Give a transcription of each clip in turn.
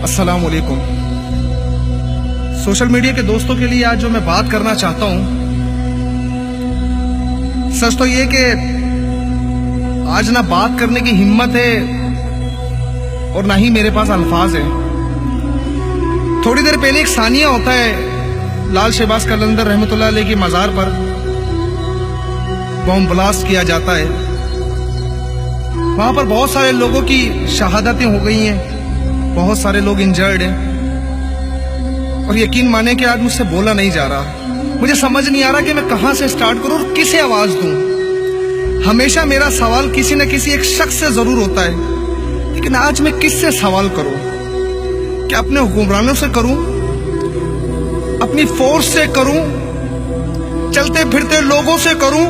अस्सलाम वालेकुम। Social media के दोस्तों के लिए आज जो मैं बात करना चाहता हूं, सच तो ये कि आज ना बात करने की हिम्मत है और ना ही मेरे पास अल्फाज है। थोड़ी देर पहले एक सानिया होता है लाल शहबाज कलंदर रहमतुल्लाह अलैह की मज़ार पर बम ब्लास्ट किया जाता है। वहां पर बहुत सारे लोगों की शहादतें हो गई हैं, बहुत सारे लोग इंजर्ड हैं और यकीन माने कि आज मुझसे बोला नहीं जा रहा। मुझे समझ नहीं आ रहा कि मैं कहां से स्टार्ट करूं और किसे आवाज दूं। हमेशा मेरा सवाल किसी न किसी एक शख्स से जरूर होता है, लेकिन आज मैं किससे सवाल करूं? क्या अपने हुक्मरानों से करूं, अपनी फोर्स से करूं, चलते फिरते लोगों से करूं,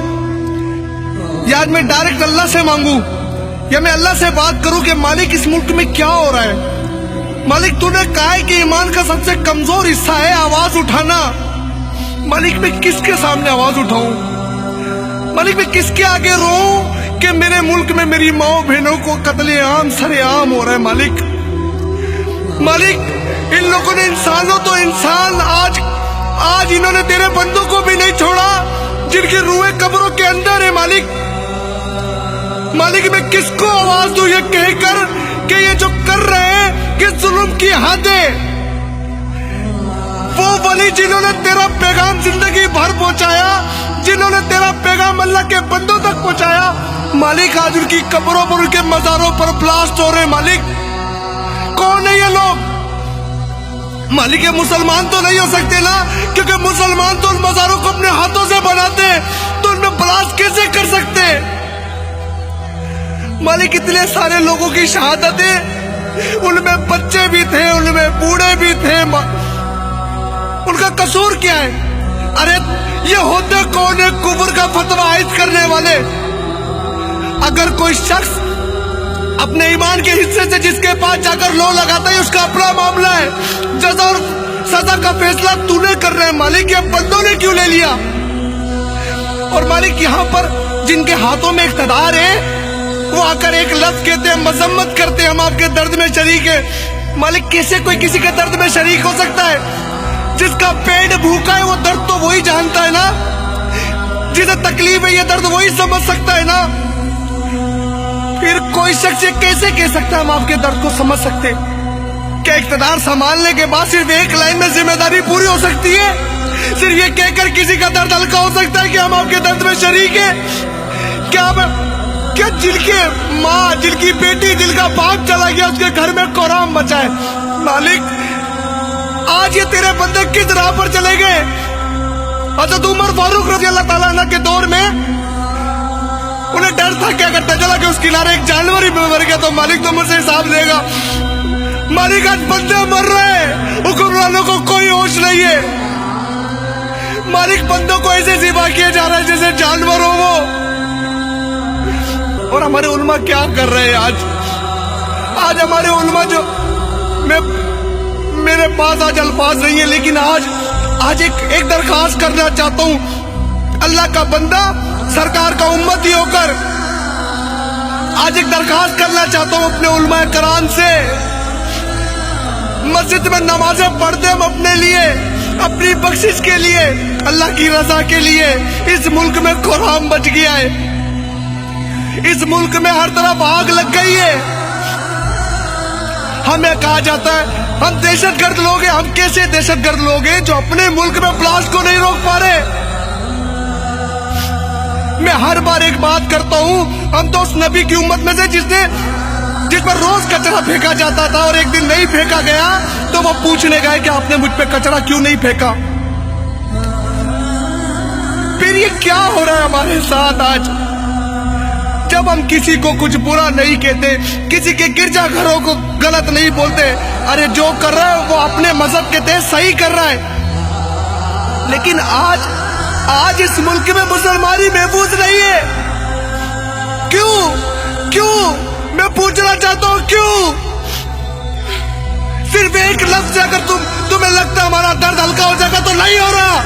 या मैं डायरेक्ट अल्लाह से मांगू, या मैं अल्लाह से बात करूं कि मालिक इस मुल्क में क्या हो रहा है? मालिक तूने कहा है कि ईमान का सबसे कमजोर हिस्सा है आवाज उठाना। मालिक मैं किसके सामने आवाज उठाऊं? मालिक मैं किसके आगे रोऊं कि मेरे मुल्क में मेरी माओ बहनों को कत्लेआम सरेआम हो रहा है? मालिक इन लोगों ने इंसानों तो इंसान आज इन्होंने तेरे बंदों को भी नहीं छोड़ा जिनकी रूहें कब्रों के अंदर है। मालिक मैं किसको आवाज दूं ये कहकर कि ये जो कर रहे हैं कि जुल्म की हद है। वो वली जिन्होंने तेरा पैगाम जिंदगी भर पहुंचाया, जिन्होंने तेरा पैगाम अल्लाह के बंदों तक पहुंचाया, मालिक आज उनकी कब्रों पर, उनके मजारों पर ब्लास्ट हो रहे। मालिक कौन है ये लोग? मालिक ये मुसलमान तो नहीं हो सकते ना, क्योंकि मुसलमान तो उन मजारों को अपने हाथों से बनाते हैं, तो उनमें ब्लास्ट कैसे कर सकते? मालिक इतने सारे लोगों की शहादतें, उनमें बच्चे भी थे, उनमें बूढ़े भी थे, उनका कसूर क्या है? अरे ये होते कौन है कुफ्र का फतवा आयद करने वाले? अगर कोई शख्स अपने ईमान के हिस्से से जिसके पास जाकर लो लगाता है उसका अपना मामला है, जज़ा और सजा का फैसला तूने कर रहे हैं। मालिक ये बंदों ने क्यों ले लिया? और मालिक यहाँ पर जिनके हाथों में इख्तिदार है वो आकर एक लफ्ज कहते हैं, मजम्मत करते हैं, हम आपके दर्द में शरीक है। मालिक कैसे कोई किसी के दर्द में शरीक हो सकता है? जिसका पेट भूखा है वो दर्द तो वही जानता है ना, जिसे तकलीफ है ये दर्द वही समझ सकता है ना। फिर कोई शख्स ये कैसे कह सकता है हम आपके दर्द को समझ सकते? क्या इख्तिदार संभालने के बाद सिर्फ एक लाइन में जिम्मेदारी पूरी हो सकती है? सिर्फ ये कहकर किसी का दर्द हल्का हो सकता है कि हम आपके दर्द में शरीक है? क्या जिनके माँ, जिनकी बेटी, जिनका बाप चला गया उसके घर में कोहराम मचा है? मालिक आज ये तेरे बंदे किस राह पर चले गए? हज़रत उमर फारूक रज़ी अल्लाह ताला अन्हु के दौर में उन्हें डर था कि अगर तजला के उस किनारे एक जानवर ही मर गया तो मालिक तो मुझसे हिसाब लेगा। मालिक आज बंदे मर रहे हैं, हुक्मरानों को कोई होश नहीं है। मालिक बंदों को ऐसे ज़िबा किया जा रहा है जैसे जानवर हो वो। और हमारे उलमा क्या कर रहे हैं आज हमारे उलमा जो मेरे पास आज अल्फाज नहीं है, लेकिन आज एक दरखास्त करना चाहता हूं अल्लाह का बंदा, सरकार का उम्मती होकर आज एक दरखास्त करना चाहता हूं अपने उलमा कराम से। मस्जिद में नमाजें पढ़ते हम अपने लिए, अपनी बख्शिश के लिए, अल्लाह की रजा के लिए। इस मुल्क में कोहराम बच गया है, इस मुल्क में हर तरफ आग लग गई है। हमें कहा जाता है हम दहशतगर्द लोग हैं। हम कैसे दहशतगर्द लोग हैं जो अपने मुल्क में ब्लास्ट को नहीं रोक पा रहे? मैं हर बार एक बात करता हूं, हम तो उस नबी की उम्मत में से जिस पर रोज कचरा फेंका जाता था और एक दिन नहीं फेंका गया तो वो पूछने गए कि आपने मुझ पे कचरा क्यों नहीं फेंका? फिर ये क्या हो रहा है हमारे साथ आज? जब हम किसी को कुछ बुरा नहीं कहते, किसी के गिरजा घरों को गलत नहीं बोलते, अरे जो कर रहा है वो अपने मजहब के तहत सही कर रहा है। लेकिन आज इस मुल्क में मुसलमानी महफूज नहीं है। क्यों? मैं पूछना चाहता हूं क्यों? सिर्फ एक लफ्ज से अगर तुम्हें लगता हमारा दर्द हल्का हो जाएगा तो नहीं हो रहा।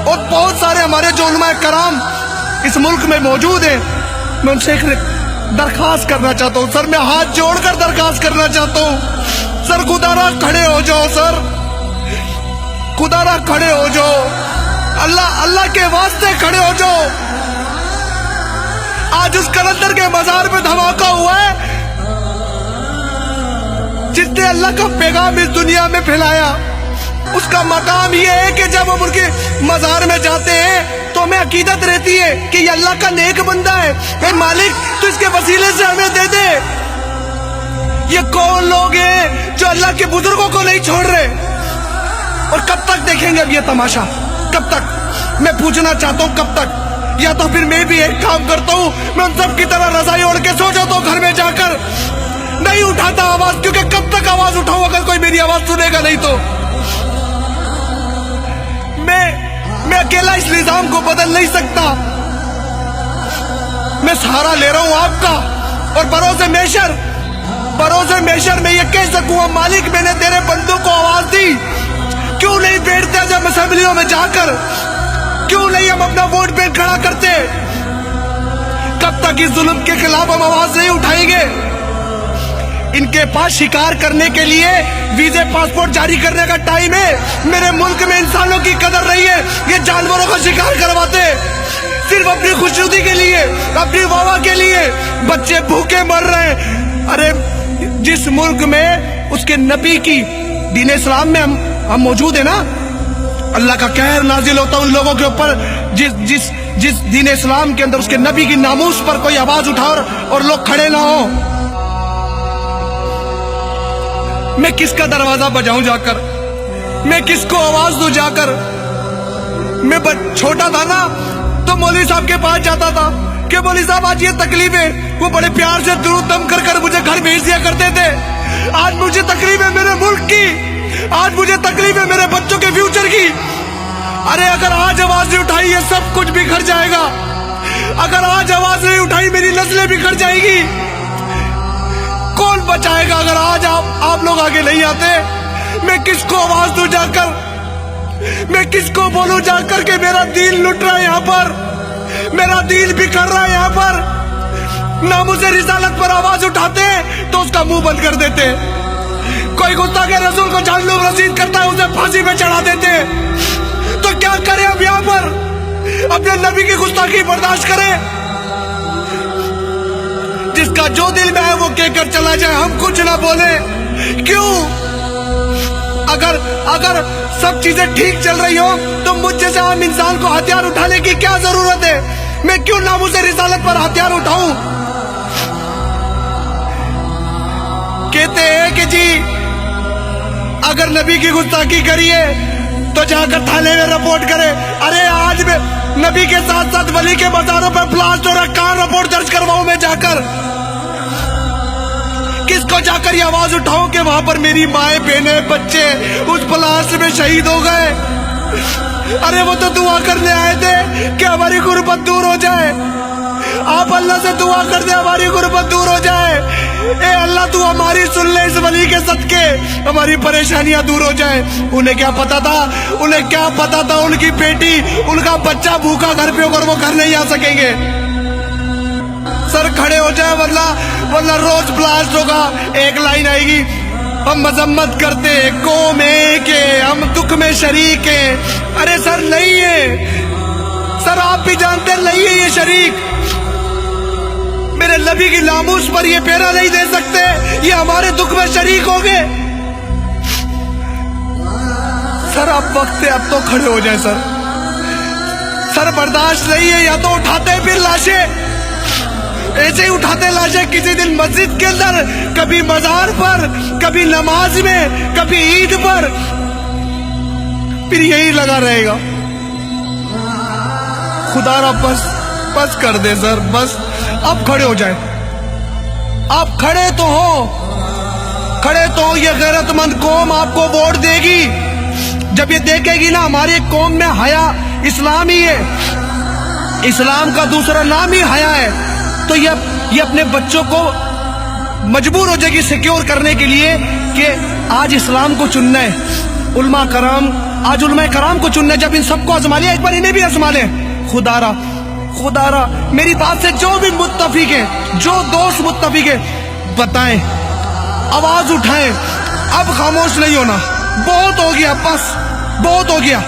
और बहुत सारे हमारे जो उलमा कराम इस मुल्क में मौजूद हैं, मैं उनसे درخواست کرنا چاہتا ہوں سر, میں ہاتھ جوڑ کر درخواست کرنا چاہتا ہوں سر, خدا را کھڑے ہو جاؤ سر, خدا را کھڑے ہو جاؤ, اللہ کے واسطے کھڑے ہو جاؤ. آج اس کلندر کے مزار پہ دھماکہ ہوا ہے جس نے اللہ کا پیغام اس دنیا میں پھیلایا. اس کا مقام یہ ہے کہ جب ہم ان کے مزار میں جاتے ہیں تو ہمیں عقیدت رہتی ہے کہ یہ اللہ کا نیک بندہ ہے, اے مالک تو اس کے وسیلے سے ہمیں دے دے. یہ کون لوگ ہیں جو اللہ کے بزرگوں کو نہیں چھوڑ رہے؟ اور کب تک دیکھیں گے اب یہ تماشا؟ کب تک؟ میں پوچھنا چاہتا ہوں کب تک؟ یا تو پھر میں بھی ایک کام کرتا ہوں, میں ان سب کی طرح رضائی اوڑھ کے سو جاتا ہوں گھر میں جا کر, نہیں اٹھاتا آواز, کیونکہ کب تک آواز اٹھاؤں اگر کوئی میری آواز سنے گا نہیں تو. میں اکیلا اس نظام کو بدل نہیں سکتا. میں سہارا لے رہا ہوں آپ کا, اور بروز میشر میں یہ کہہ سکوں مالک میں نے تیرے بندوں کو آواز دی, کیوں نہیں بیٹھتے جب اسمبلیوں میں جا کر, کیوں نہیں ہم اپنا ووٹ بینک کھڑا کرتے؟ کب تک اس ظلم کے خلاف ہم آواز نہیں اٹھائیں گے؟ ان کے پاس شکار کرنے کے لیے ویزے پاسپورٹ جاری کرنے کا ٹائم ہے. میرے ملک میں انسانوں کی قدر نہیں ہے, یہ جانوروں کا شکار کرواتے صرف اپنی خوشنودی کے لیے, اپنی واہ کے لیے. بچے بھوکے مر رہے ہیں. ارے جس ملک میں اس کے نبی کی دین اسلام میں ہم موجود ہیں نا, اللہ کا قہر نازل ہوتا ان لوگوں کے اوپر جس دین اسلام کے اندر اس کے نبی کی ناموس پر کوئی آواز اٹھا اور لوگ کھڑے نہ ہو. میں کس کا دروازہ بجاؤں جا کر؟ میں کس کو آواز دوں جا کر؟ میں چھوٹا تھا نا تو مولوی صاحب کے پاس جاتا تھا کہ مولوی صاحب آج یہ تکلیف ہے, وہ بڑے پیار سے درود دم کر کر مجھے گھر بھیج دیا کرتے تھے. آج مجھے تکلیف ہے میرے ملک کی, آج مجھے تکلیف ہے میرے بچوں کے فیوچر کی. ارے اگر آج آواز نہیں اٹھائی یہ سب کچھ بکھر جائے گا. اگر آج آواز نہیں اٹھائی میری نسلیں بکھر جائے گی. کون بچائے گا اگر آج آپ لوگ آگے نہیں آتے؟ میں کس کو آواز دوں جا کر؟ میں کس کو بولوں جا کر کہ میرا دین لٹ رہا ہے یہاں پر, میرا دین بکھر رہا ہے یہاں پر؟ ناموس رسالت پر آواز اٹھاتے تو اس کا منہ بند کر دیتے. کوئی گستاخ رسول کو جہنم رسید کرتا ہے اسے پھانسی پہ چڑھا دیتے. تو کیا کریں اب یہاں پر؟ اپنے نبی کی گستاخی برداشت کریں؟ جس کا جو دل میں ہے وہ کہہ کر چلا جائے, ہم کچھ نہ بولیں. کیوں؟ اگر سب چیزیں ٹھیک چل رہی ہو تو مجھ جیسے عام انسان کو ہتھیار اٹھانے کی کیا ضرورت ہے؟ میں کیوں ناموس رسالت پر ہتھیار اٹھاؤں؟ کہتے ہیں کہ جی اگر نبی کی گستاخی کریے تو جا کر تھانے میں رپورٹ کرے. ارے آج میں نبی کے ساتھ ساتھ ولی کے مزاروں پر پلاسٹ ہو رہا, کہاں رپورٹ درج کرواؤں میں جا کر؟ کس کو جا کر یہ آواز اٹھاؤں کہ وہاں پر میری مائیں بہنیں بچے اس پلاسٹ میں شہید ہو گئے؟ ارے وہ تو دعا کرنے آئے تھے کہ ہماری غربت دور ہو جائے. آپ اللہ سے دعا کر دیں ہماری غربت دور ہو جائے. اے اللہ تو ہماری سن لے اس ولی کے صدقے, ہماری پریشانیاں دور ہو جائیں. انہیں کیا پتا تھا ان کی بیٹی ان کا بچہ بھوکا گھر پہ ہوگا, وہ گھر نہیں آ سکیں گے. سر کھڑے ہو جائے ورنہ روز بلاسٹ ہوگا. ایک لائن آئے گی, ہم مذمت کرتے قوم ایک ہے, ہم دکھ میں شریک ہیں. ارے سر نہیں ہے, سر آپ بھی جانتے نہیں ہے یہ شریک. میرے نبی کی ناموس پر یہ پہرا نہیں دے سکتے, یہ ہمارے دکھ میں شریک ہو گئے. سر اب وقت ہے, اب تو کھڑے ہو جائیں سر برداشت نہیں ہے. یا تو اٹھاتے پھر لاشیں, ایسے ہی اٹھاتے لاشیں کسی دن مسجد کے اندر, کبھی مزار پر, کبھی نماز میں, کبھی عید پر, پھر یہی لگا رہے گا. خدا را بس کر دے سر, بس اب کھڑے ہو جائیں. آپ کھڑے تو ہو. یہ غیرت مند قوم آپ کو ووٹ دے گی. جب یہ دیکھے گی نا ہماری قوم میں حیا اسلام ہی ہے, اسلام کا دوسرا نام ہی حیا ہے, تو یہ اپنے بچوں کو مجبور ہو جائے گی سیکیور کرنے کے لیے کہ آج اسلام کو چننا ہے. علماء کرام کو چننا ہے. جب ان سب کو آزما لیا, ایک بار انہیں بھی آزما لیں. خدا را खुदारा मेरी बात से जो भी मुत्तफिक है, जो दोस्त मुत्तफिक है, बताएं, आवाज उठाएं, अब खामोश नहीं होना। बहुत हो गया, बस बहुत हो गया।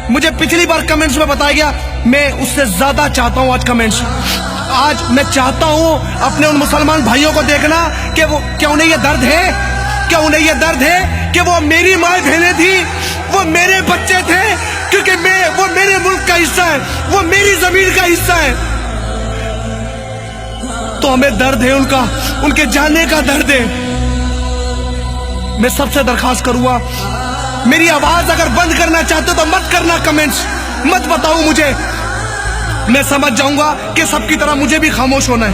मुझे पिछली बार कमेंट्स में बताया गया, मैं उससे ज्यादा चाहता हूं आज कमेंट्स। आज मैं चाहता हूं अपने उन मुसलमान भाइयों को देखना कि वो क्या उन्हें ये दर्द है, क्या उन्हें ये दर्द है कि वो मेरी माँ बहनें थी, वो मेरे बच्चे थे, क्योंकि वो मेरे मुल्क का हिस्सा है, वो मेरी जमीन का हिस्सा है। तो हमें दर्द है उनका, उनके जाने का दर्द है। मैं सबसे दरखास्त करूंगा, मेरी आवाज अगर बंद करना चाहते हो तो मत करना कमेंट्स, मत बताओ मुझे। मैं समझ जाऊंगा कि सबकी तरह मुझे भी खामोश होना है।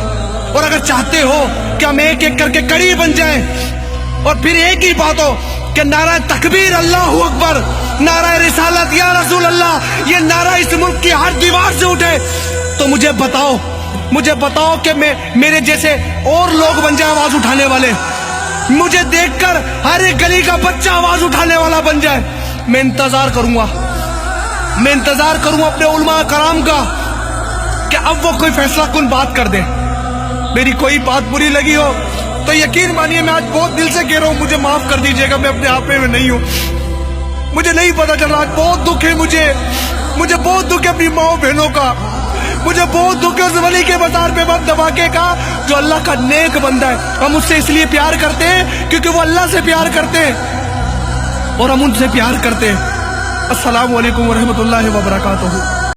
और अगर चाहते हो कि हम एक एक करके कड़ी बन जाएं और फिर एक ही बात हो कि नारा तकबीर अल्लाहू अकबर, नारा रिसालत या रसूल अल्लाह, ये नारा इस मुल्क की हर दीवार से उठे, तो मुझे बताओ कि मेरे जैसे और लोग बन जाए आवाज उठाने वाले। मुझे देखकर हर एक गली का बच्चा आवाज उठाने वाला बन जाए। मैं इंतजार करूंगा अपने उलमा कराम का कि अब वो कोई फैसला कुन बात कर दे। मेरी कोई बात बुरी लगी हो तो यकीन मानिए मैं आज बहुत दिल से कह रहा हूं, मुझे माफ कर दीजिएगा, मैं अपने आप में नहीं हूं, मुझे नहीं पता चल रहा। बहुत दुख है मुझे बहुत दुख है अपनी माओ बहनों का, मुझे बहुत दुख है उस वली के बाजार पे बम धमाके का जो अल्लाह का नेक बंदा है। हम उससे इसलिए प्यार करते हैं क्योंकि वो अल्लाह से प्यार करते हैं और हम उनसे प्यार करते हैं। अस्सलामु अलैकुम व रहमतुल्लाहि व बरकातुहू।